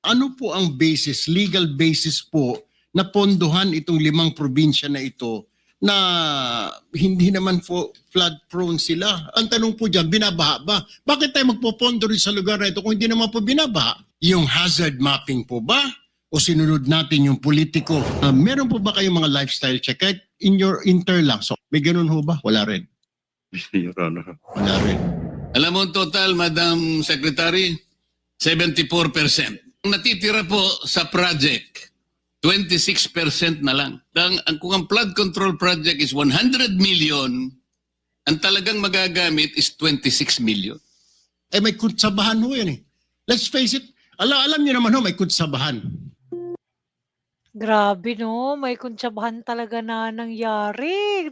Ano po ang basis, legal basis po na pondohan itong 5 probinsya na ito na hindi naman po flood prone sila? Ang tanong po dyan, binabaha ba? Bakit tayo magpopondo rin sa lugar na ito kung hindi naman po binabaha? Yung hazard mapping po ba? O sinunod natin yung politiko? Meron po ba kayong mga lifestyle check? Kahit in your inter lang. So, may ganun ho ba? Wala rin. Your Honor. Wala rin. Alam mo ang total, Madam Secretary, 74%. Ang natitira po sa project, 26% na lang. Kung ang flood control project is 100 million, ang talagang magagamit is 26 million. Eh may kutsabahan ho yan eh. Let's face it, alam niyo naman ho, may kutsabahan. Grabe no, may kuntsabahan talaga na nangyari.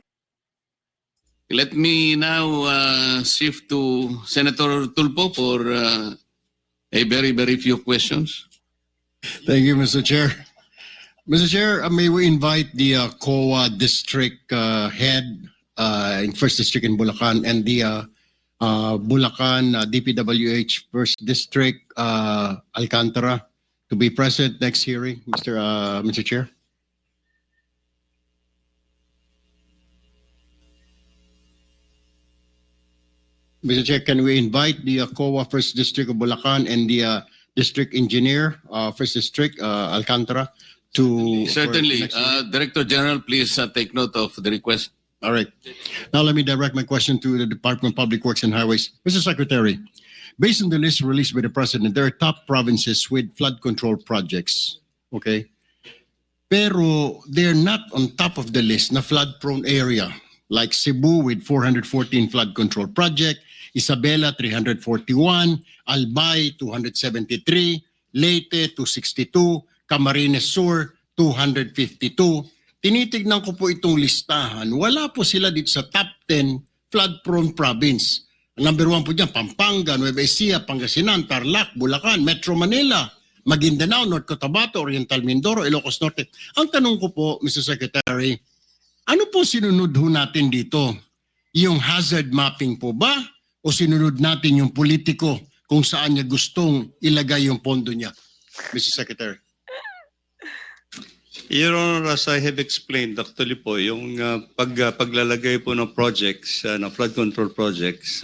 Let me now shift to Senator Tulfo for a very, very few questions. Thank you, Mr. Chair. Mr. Chair, may we invite the COA district head in First District in Bulacan and the Bulacan DPWH First District Alcantara to be present next hearing, Mr. Chair. Mr. Chair, can we invite the COA First District of Bulacan and the District Engineer, First District, Alcantara, to... Certainly. Director General, please take note of the request. All right. Now let me direct my question to the Department of Public Works and Highways. Mr. Secretary, based on the list released by the President, there are top provinces with flood control projects. Okay? Pero they're not on top of the list na flood-prone area, like Cebu with 414 flood control project, Isabela 341, Albay 273, Leyte 262, Camarines Sur 252. Tinitignan ko po itong listahan. Wala po sila dito sa top 10 flood-prone province. Number 1 po dyan, Pampanga, Nueva Ecija, Pangasinan, Tarlac, Bulacan, Metro Manila, Maguindanao, North Cotabato, Oriental Mindoro, Ilocos Norte. Ang tanong ko po, Mr. Secretary, ano po sinunod ho natin dito? Yung hazard mapping po ba? O sinunod natin yung politiko kung saan niya gustong ilagay yung pondo niya? Mr. Secretary. Your Honor, as I have explained, actually po, yung paglalagay po ng projects, na flood control projects,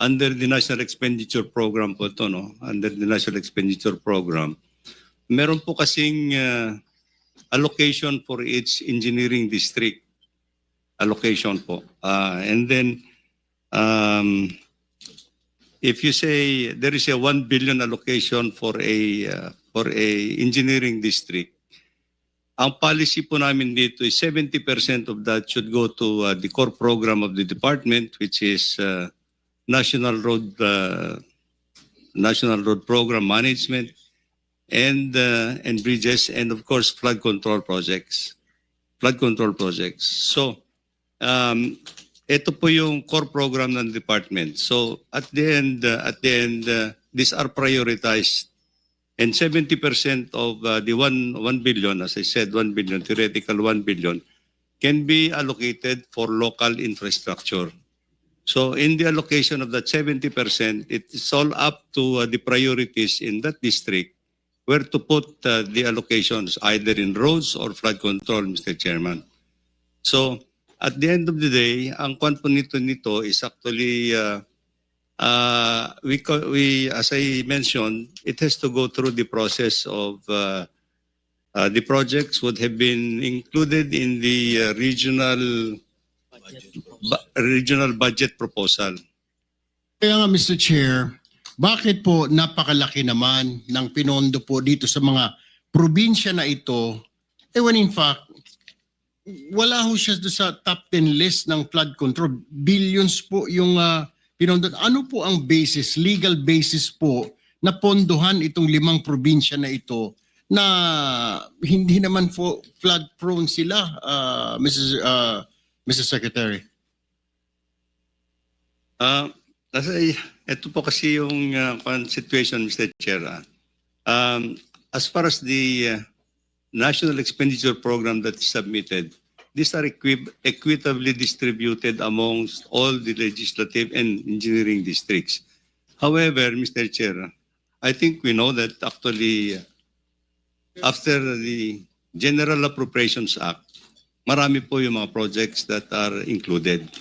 under the National Expenditure Program po ito, no? Under the National Expenditure Program, meron po kasing allocation for each engineering district. Allocation po. And then, if you say there is a 1 billion allocation for a engineering district, ang policy po namin dito is 70% of that should go to the core program of the department, which is National Road Program Management and bridges, and of course flood control projects. So ito po yung core program ng department. So at the end, these are prioritized. And 70% of the 1 billion, as I said, 1 billion, theoretical 1 billion, can be allocated for local infrastructure. So in the allocation of that 70%, it's all up to the priorities in that district where to put the allocations, either in roads or flood control, Mr. Chairman. So at the end of the day, ang kwan po nito is actually... we, as I mentioned, it has to go through the process of the projects would have been included in the regional budget proposal. Kaya nga, Mr. Chair, bakit po napakalaki naman ng pinondo po dito sa mga probinsya na ito, when in fact, wala ho siya sa top 10 list ng flood control. Billions po yung pinondo. Ano po ang basis, legal basis po na pondohan itong 5 probinsya na ito na hindi naman po flood prone sila, Mr. Secretary? Ito po kasi yung situation, Mr. Chair. As far as the National Expenditure Program that is submitted, these are equitably distributed amongst all the legislative and engineering districts. However, Mr. Chair, I think we know that actually after the General Appropriations Act, marami po yung mga projects that are included.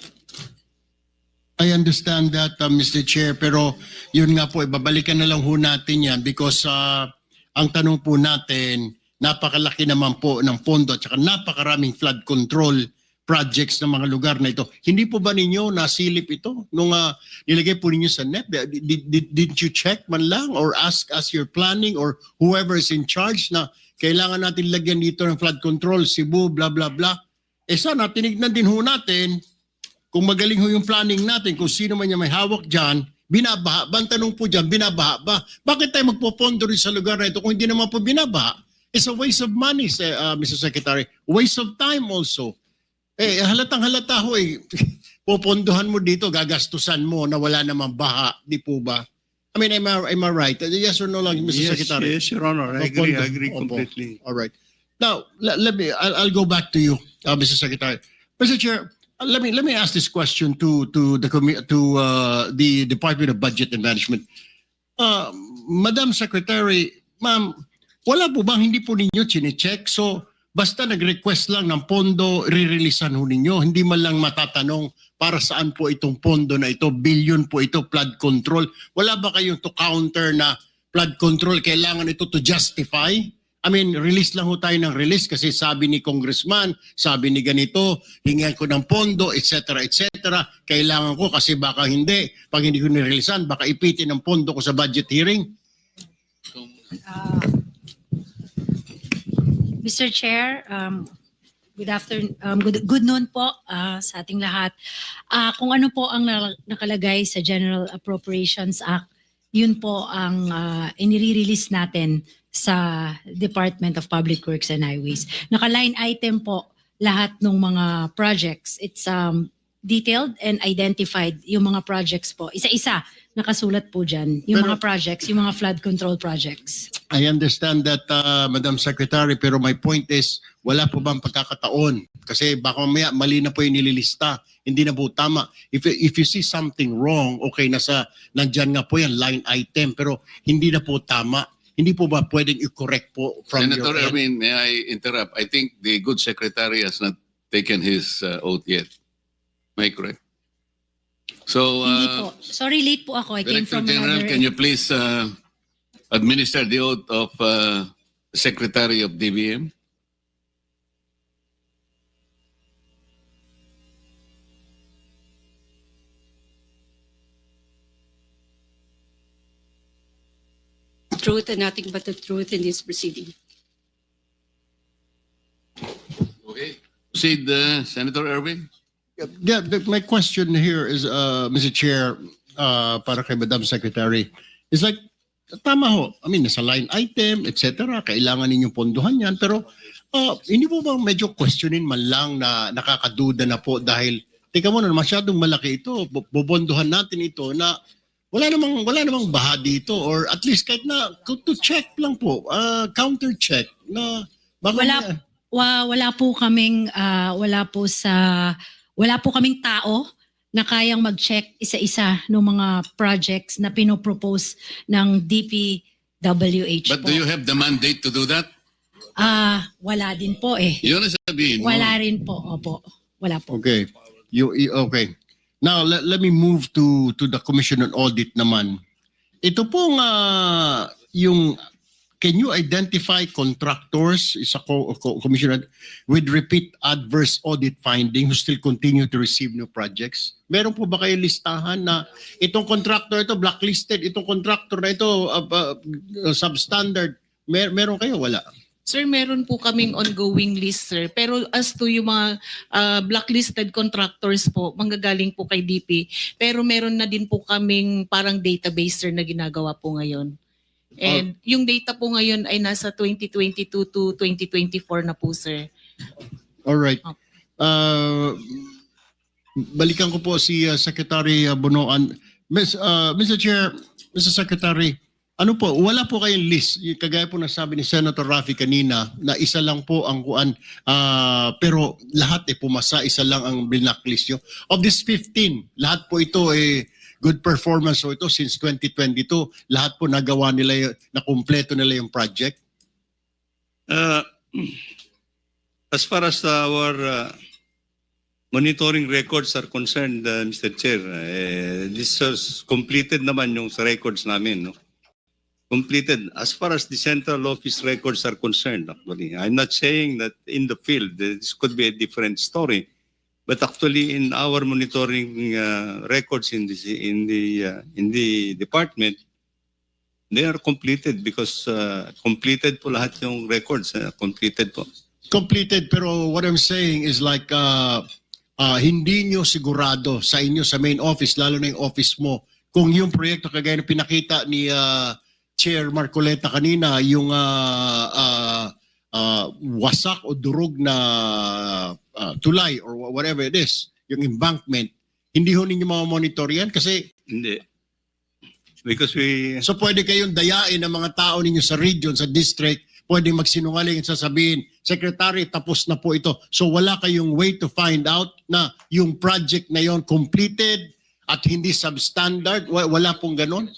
I understand that, Mr. Chair, pero yun nga po, ibabalikan na lang ho natin yan because ang tanong po natin, napakalaki naman po ng pondo at saka napakaraming flood control projects ng mga lugar na ito. Hindi po ba ninyo nasilip ito nung nilagay po ninyo sa NEP? Did you check man lang or ask as you're planning or whoever is in charge na kailangan natin lagyan dito ng flood control, Cebu, blah, blah, blah. Sana tinignan din ho natin kung magaling ho yung planning natin, kung sino man yung may hawak dyan, binabaha ba? Ang tanong po dyan, binabaha ba? Bakit tayo magpopondo rin sa lugar na ito kung hindi naman po binabaha? It's a waste of money, Mr. Secretary. Waste of time also. Halatang halata ho popondohan mo dito, gagastusan mo na wala namang baha, di po ba? I mean, am I right? Yes or no lang, Mr. Secretary? Yes, Your Honor. I agree Opo. completely. All right. Now, I'll go back to you, Mr. Secretary. Mr. Chair, let me ask this question to the Department of Budget and Management. Madam Secretary, ma'am, wala po bang hindi po ninyo chine-check? So, basta nag-request lang ng pondo, re-releasean ho ninyo. Hindi man lang matatanong para saan po itong pondo na ito, billion po ito, flood control. Wala ba kayong to counter na flood control, kailangan ito to justify? I mean, release lang ho tayo ng release kasi sabi ni congressman, sabi ni ganito, hingihan ko ng pondo, etc. etc. Kailangan ko kasi baka hindi. Pag hindi ko nireleasean, baka ipitin ang pondo ko sa budget hearing. Mr. Chair, good noon po sa ating lahat. Kung ano po ang nakalagay sa General Appropriations Act, yun po ang inire-release natin sa Department of Public Works and Highways. Naka-line item po lahat ng mga projects. It's detailed and identified yung mga projects po. Isa-isa nakasulat po dyan. Yung Pero- mga projects, yung mga flood control projects. I understand that, Madam Secretary, pero my point is, wala po bang pagkakataon? Kasi baka mamaya mali na po yung nililista. Hindi na po tama. If you see something wrong, okay, nandyan nga po yan, line item, pero hindi na po tama. Hindi po ba pwedeng i-correct po from Senator your end? Erwin, may I interrupt? I think the good secretary has not taken his oath yet. Am I correct? So, Hindi po. Sorry, late po ako. I came Director from General, another... can you please administer the oath of Secretary of DBM? Truth and nothing but the truth in this proceeding. Okay. Proceed, Senator Erwin. Yeah, my question here is, Mr. Chair, para kay Madam Secretary, is like, tama ho, I mean, nasa line item, etc. Kailangan ninyong pondohan yan, pero hindi po ba medyo questionin man lang na nakakaduda na po dahil, tika mo na, masyadong malaki ito, bobondohan natin ito na wala namang baha dito or at least kahit na to check lang po, counter check na baka Wala po kaming tao na kayang mag-check isa-isa ng mga projects na pinopropose ng DPWH But po. do you have the mandate to do that? Wala din po eh. Yun ang sabihin mo. Wala rin po. Opo. Wala po. Okay. Okay. Now, let me move to the Commission on Audit naman. Ito pong can you identify contractors sa Commission with repeat adverse audit finding who still continue to receive new projects? Meron po ba kayo listahan na itong contractor ito blacklisted, itong contractor na ito substandard? Meron kayo? Wala. Sir, meron po kaming ongoing list, sir. Pero as to yung mga blacklisted contractors po, manggagaling po kay DP. Pero meron na din po kaming parang database, sir, na ginagawa po ngayon. And yung data po ngayon ay nasa 2022 to 2024 na po, sir. All right. Balikan ko po si Secretary Bonoan. Mr. Chair, Mr. Secretary, ano po, wala po kayong list. Kagaya po nasabi ni Senator Raffy kanina na isa lang po ang kuan, pero lahat pumasa, isa lang ang blacklist nyo. Of this 15, lahat po ito good performance so ito since 2022. Lahat po nagawa nila, na kumpleto nila yung project. Uh, as far as our monitoring records are concerned, Mr. Chair, this is completed naman yung sa records namin. No? Completed. As far as the central office records are concerned, actually, I'm not saying that in the field, this could be a different story. But actually, in our monitoring records in the department, they are completed because completed po lahat yung records. Completed po. Completed, pero what I'm saying is like hindi nyo sigurado sa inyo sa main office, lalo na yung office mo, kung yung proyekto kagaya na pinakita ni Chair Marcoleta kanina, yung wasak o durog na tulay or whatever it is, yung embankment, hindi ho ninyo mamamonitor yan kasi Hindi. Because we... so pwede kayong dayain ng mga tao ninyo sa region, sa district, pwede magsinungaling at sasabihin, Secretary, tapos na po ito. So wala kayong way to find out na yung project na yon completed at hindi substandard? Wala pong ganon?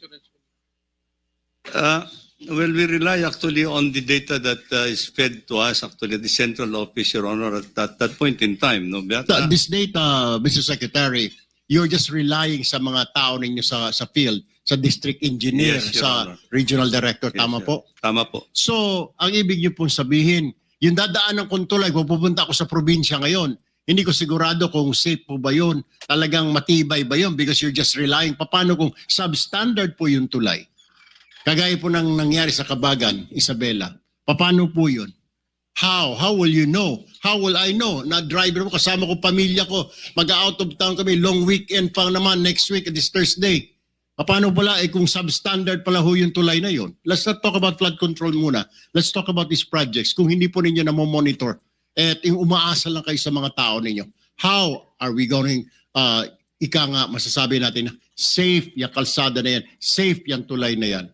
Well, we rely actually on the data that is fed to us, actually, the central office, Your Honor, at that point in time. No? But, This data, Mr. Secretary, you're just relying sa mga tao ninyo sa field, sa district engineer, Yes, Your sa Honor. regional director, Yes, tama sir. po? Tama po. So, ang ibig niyo pong sabihin, yung dadaan ng kontulay, kung pupunta ako sa probinsya ngayon, hindi ko sigurado kung safe po ba yun, talagang matibay ba yun, because you're just relying. Paano kung substandard po yung tulay? Kagaya po nang nangyari sa Kabagan, Isabela. Paano po yun? How? How will you know? How will I know? Na driver mo, kasama ko, pamilya ko, mag-out of town kami, long weekend pa naman next week, this Thursday. Paano pala, kung substandard pala ho yung tulay na yun? Let's not talk about flood control muna. Let's talk about these projects. Kung hindi po ninyo na-monitor, at yung umaasa lang kayo sa mga tao ninyo, how are we going, ika nga, masasabi natin na safe yung kalsada na yan, safe yung tulay na yan?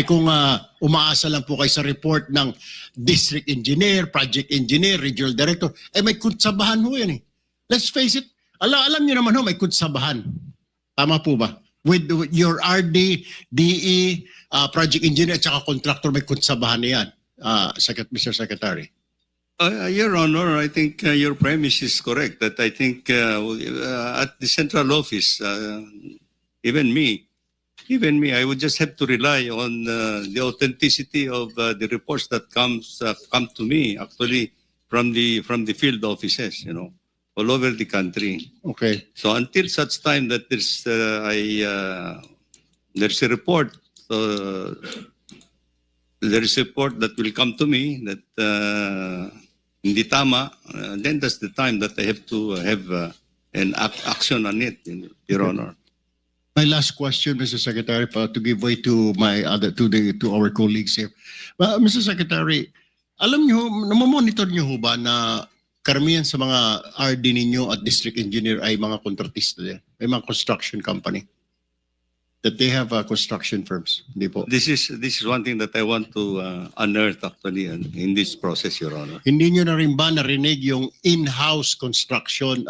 Kung umaasa lang po kayo sa report ng district engineer, project engineer, regional director, may kutsabahan ho yan eh. Let's face it, alam niyo naman ho, may kutsabahan. Tama po ba? With your RD, DE, project engineer, at saka contractor, may kutsabahan na yan, Mr. Secretary. Your Honor, I think your premise is correct. That I think at the central office, even me, I would just have to rely on the authenticity of the reports that come to me actually from the field offices, you know, all over the country. Okay. So until such time that there's a report, there is a report that will come to me that hindi tama, then that's the time that I have to have an action on it, Your Honor. My last question, Mr. Secretary, to give way to to our colleagues here. Mr. Secretary, alam niyo, namomonitor niyo ho ba na karamihan sa mga RD ninyo at district engineer ay mga kontratista din? May mga construction company? That they have construction firms? Hindi po. This is one thing that I want to unearth actually in this process, Your Honor. Hindi niyo na rin ba narinig yung in-house construction,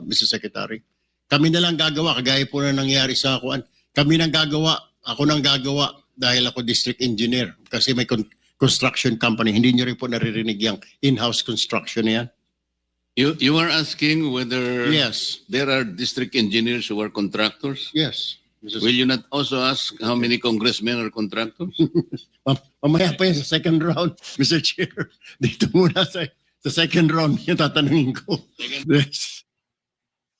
Mr. Secretary? Kami na lang gagawa, kagaya po na nangyari sa akuan. Kami nang gagawa, ako nang gagawa dahil ako district engineer kasi may construction company. Hindi niyo rin po naririnig yung in-house construction na yan? You are asking whether Yes. there are district engineers who are contractors? Yes. Will you not also ask how many congressmen are contractors? Mamaya pa yan sa second round, Mr. Chair. Dito muna sa second round yung tatanungin ko. Yes.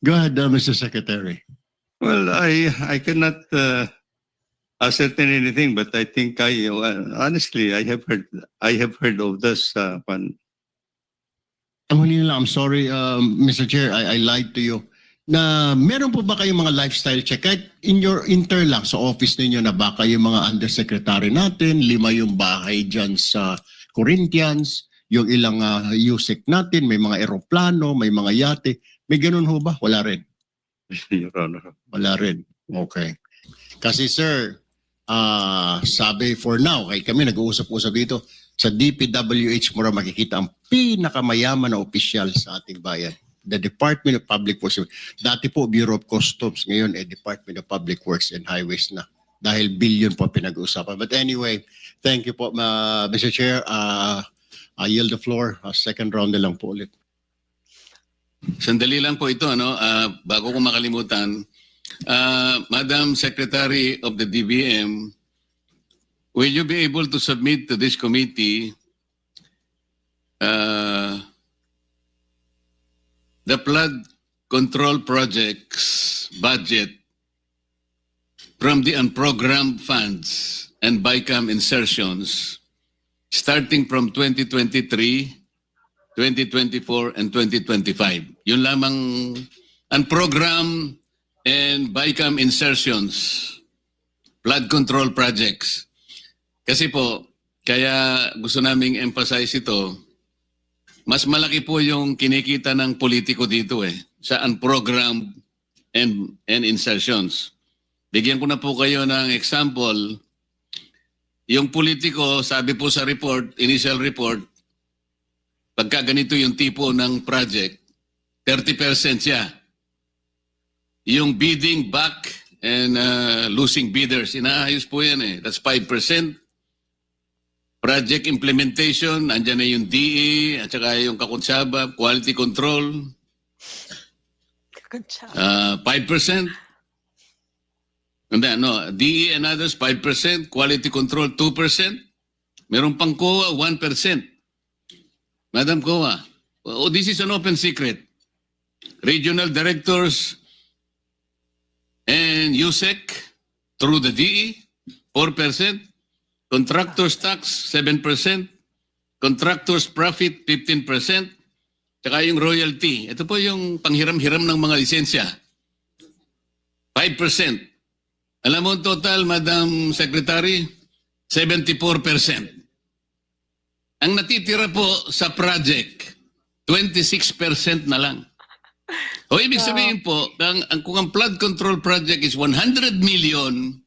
Go ahead, Mr. Secretary. Well, I cannot ascertain anything, but I think honestly I have heard of this. Ang huli na lang, I'm sorry, Mr. Chair, I lied to you. Na meron po ba kayong mga lifestyle check? Kahit in your intern lang sa office ninyo na baka yung mga undersecretary natin, 5 yung bahay dyan sa Corinthians, yung ilang USEC natin, may mga eroplano, may mga yate. May ganun ho ba? Wala rin. Your Honor. Wala rin. Okay. Kasi sir, sabi for now, kay kami nag-uusap-usap dito, sa DPWH mo makikita ang pinakamayaman na opisyal sa ating bayan. the Department of Public Works. Dati po Bureau of Customs, ngayon Department of Public Works and Highways na. Dahil billion po pinag-uusapan. But anyway, thank you po, Mr. Chair. I yield the floor. Second round na lang po ulit. Sandali lang po ito, no? Bago ko makalimutan, Madam Secretary of the DBM, will you be able to submit to this committee the flood control projects budget from the unprogrammed funds and BICAM insertions starting from 2023, 2024, and 2025? Yun lamang unprogrammed and BICAM insertions, flood control projects. Kasi po, kaya gusto naming emphasize ito, mas malaki po yung kinikita ng politiko dito sa unprogrammed and insertions. Bigyan ko na po kayo ng example. Yung politiko, sabi po sa report, initial report, pagka ganito yung tipo ng project, 30% siya. Yung bidding back and losing bidders, inaayos po yan That's 5%. Project implementation, andyan na yung DE, at saka yung kakutsaba, quality control, 5%. DE and others, 5%. Quality control, 2%. Meron pang COA, 1%. Madam COA, this is an open secret. Regional directors and USEC through the DE, 4%. Contractors tax, 7%. Contractors profit, 15%. Tsaka yung royalty. Ito po yung panghiram-hiram ng mga lisensya. 5%. Alam mo ang total, Madam Secretary? 74%. Ang natitira po sa project, 26% na lang. O ibig sabihin po, kung ang flood control project is 100 million,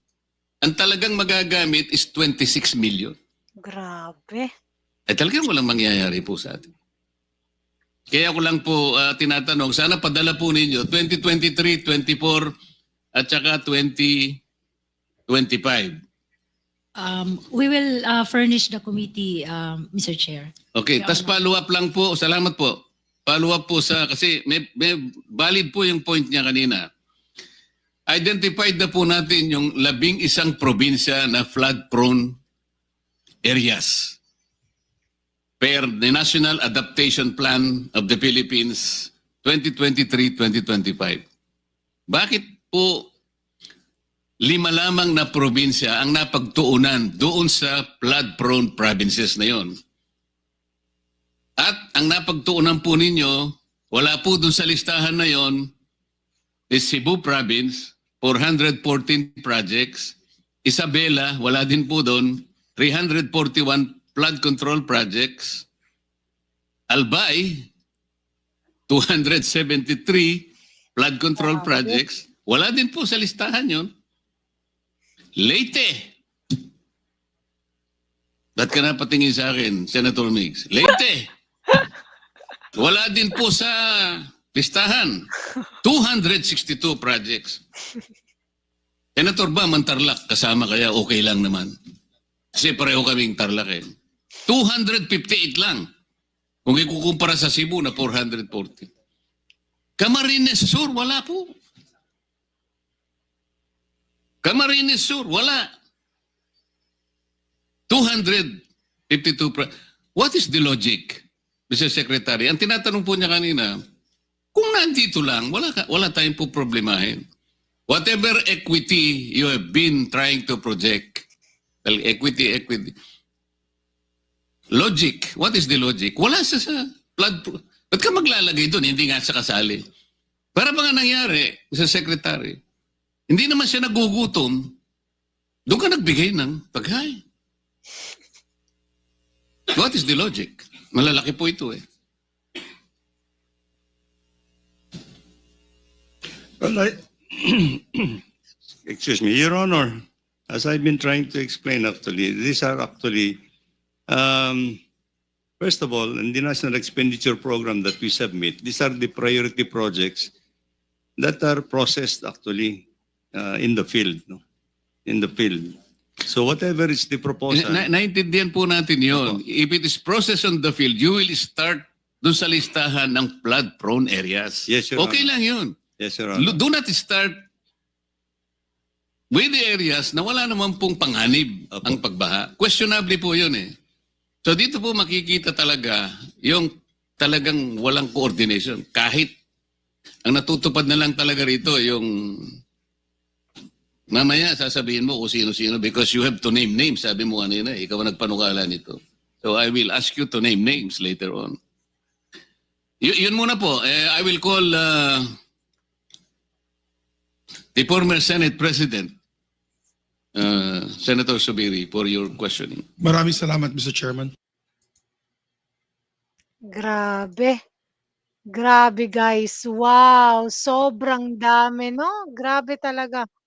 ang talagang magagamit is 26 million. Grabe. Talagang walang mangyayari po sa atin. Kaya ko lang po tinatanong, sana padala po ninyo 2023, 24 at saka 2025. We will furnish the committee, Mr. Chair. Okay, Your tas Honor. follow up lang po. Salamat po. Follow up po kasi may valid po yung point niya kanina. Identified na po natin yung 11 probinsya na flood-prone areas per the National Adaptation Plan of the Philippines 2023-2025. Bakit po 5 lamang na probinsya ang napagtuunan doon sa flood-prone provinces na yon? At ang napagtuunan po ninyo, wala po doon sa listahan na yon, is Cebu Province, 414 projects. Isabela, wala din po doon, 341 flood control projects. Albay, 273 flood control projects. Wala din po sa listahan yon. Leyte. Ba't ka napatingin sa akin, Senator Mix? Leyte. Wala din po sa listahan. 262 projects. Senator Bam, ang Tarlac, kasama kaya okay lang naman. Kasi pareho kaming Tarlac 258 lang. Kung ikukumpara sa Cebu na 440. Camarines Sur, wala po. Camarines Sur, wala. 252 What is the logic, Mr. Secretary? Ang tinatanong po niya kanina, kung nandito lang, wala tayong po problemahin. Whatever equity you have been trying to project, equity. Logic. What is the logic? Wala sa flood. Ba't ka maglalagay doon? Hindi nga sa kasali. Para ba nga nangyari, Mr. Secretary? Hindi naman siya nagugutom. Doon ka nagbigay ng pagkain. What is the logic? Malalaki po ito Well, excuse me, Your Honor, as I've been trying to explain actually, these are actually First of all, in the National Expenditure Program that we submit, these are the priority projects that are processed actually in the field. No? In the field. So whatever is the proposal, Naintindihan po natin yun. Opo. If it is processed on the field, you will start dun sa listahan ng flood-prone areas. Yes, Your Okay Honor. lang yun. yes, Your Honor. Do not start with the areas na wala naman pong panganib Opo. ang pagbaha. Questionable po yun eh. So dito po makikita talaga yung talagang walang coordination. Kahit ang natutupad na lang talaga rito yung mamaya sasabihin mo kung sino-sino because you have to name names. Sabi mo kanina, ikaw ang nagpanukala nito. So I will ask you to name names later on. Yun muna po. I will call the former Senate President, Senator Subiri, for your questioning. Maraming salamat, Mr. Chairman. Grabe. Grabe guys. Wow, sobrang dami, no? Grabe talaga.